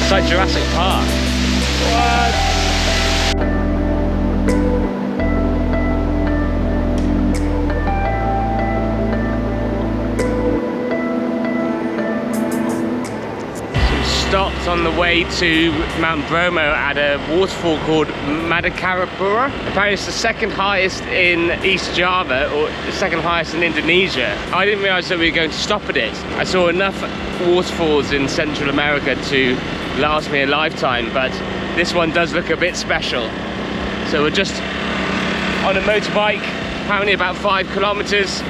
It's like Jurassic Park. What? Stopped on the way to Mount Bromo at a waterfall called Madakaripura. Apparently it's the second highest in East Java, or the second highest in Indonesia. I didn't realise that we were going to stop at it. I saw enough waterfalls in Central America to last me a lifetime, but this one does look a bit special. So we're just on a motorbike, apparently about 5 kilometres.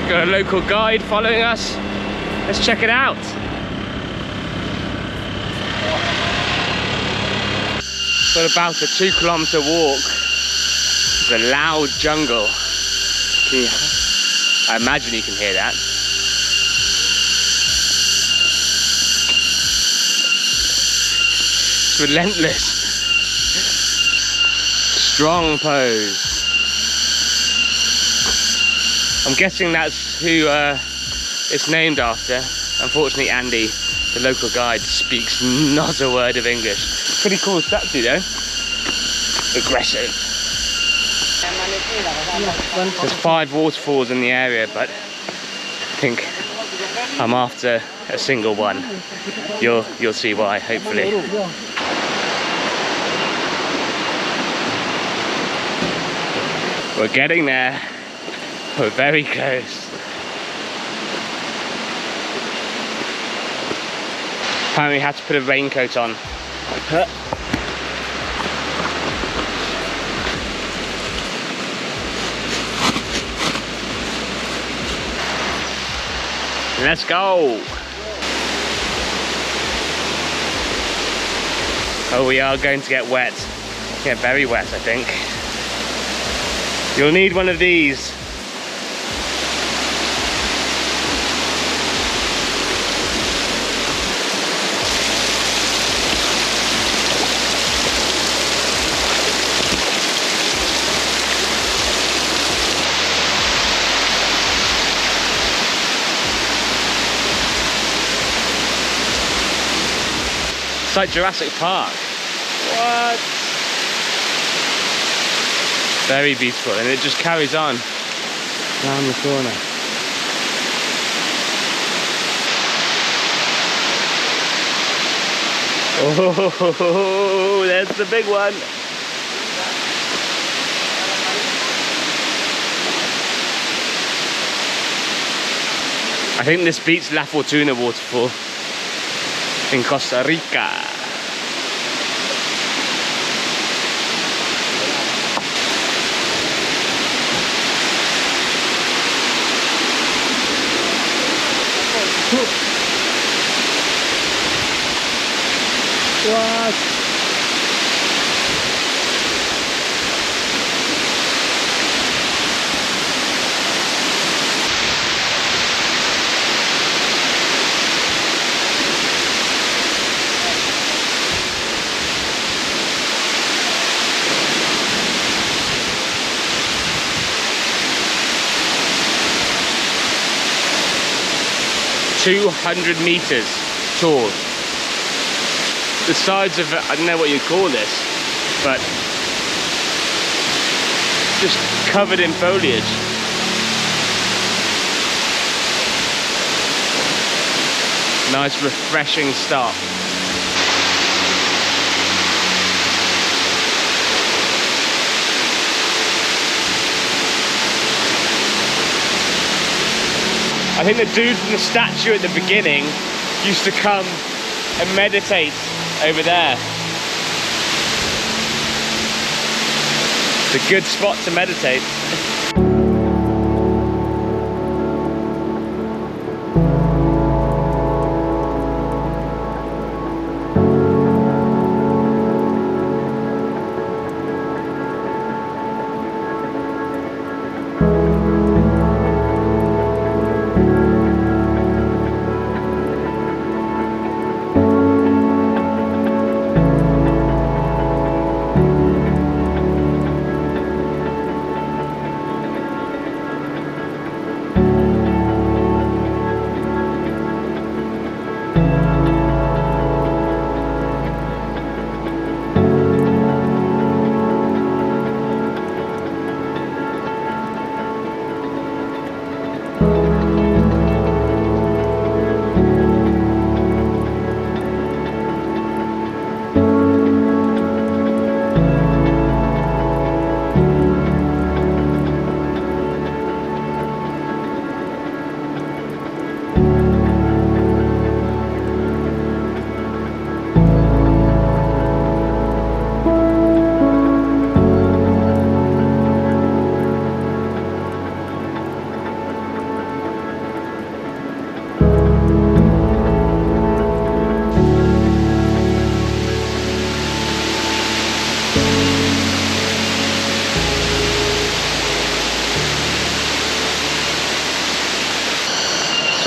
Got a local guide following us. Let's check it out. Got about a 2-kilometre walk. It's a loud jungle. I imagine you can hear that. It's relentless. Strong pose. I'm guessing that's who it's named after. Unfortunately, Andy, the local guide, speaks not a word of English. Pretty cool statue though. Aggressive. There's 5 waterfalls in the area, but I think I'm after a single one. You'll see why, hopefully. We're getting there. We're very close. Apparently we had to put a raincoat on. Let's go. Oh, we are going to get wet. Get very wet, I think. You'll need one of these. It's like Jurassic Park. What? Very beautiful, and it just carries on around the corner. Oh, there's the big one. I think this beats La Fortuna waterfall in Costa Rica. What? "200 meters tall." The sides of it, I don't know what you'd call this, but just covered in foliage. Nice refreshing stop. I think the dude from the statue at the beginning used to come and meditate over there. It's a good spot to meditate.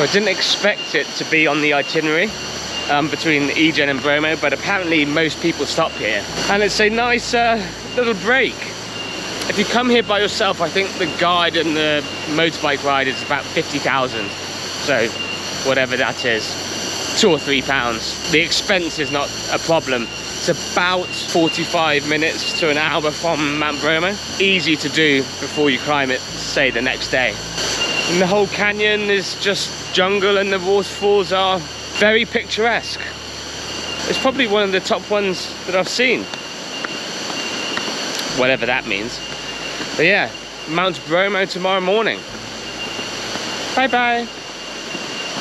I didn't expect it to be on the itinerary between Ijen and Bromo, but apparently most people stop here. And it's a nice little break. If you come here by yourself, I think the guide and the motorbike ride is about 50,000. So whatever that is, £2 or £3. The expense is not a problem. It's about 45 minutes to an hour from Mount Bromo. Easy to do before you climb it, say the next day. And the whole canyon is just jungle, and the waterfalls are very picturesque. It's probably one of the top ones that I've seen. Whatever that means. But yeah, Mount Bromo tomorrow morning. Bye bye.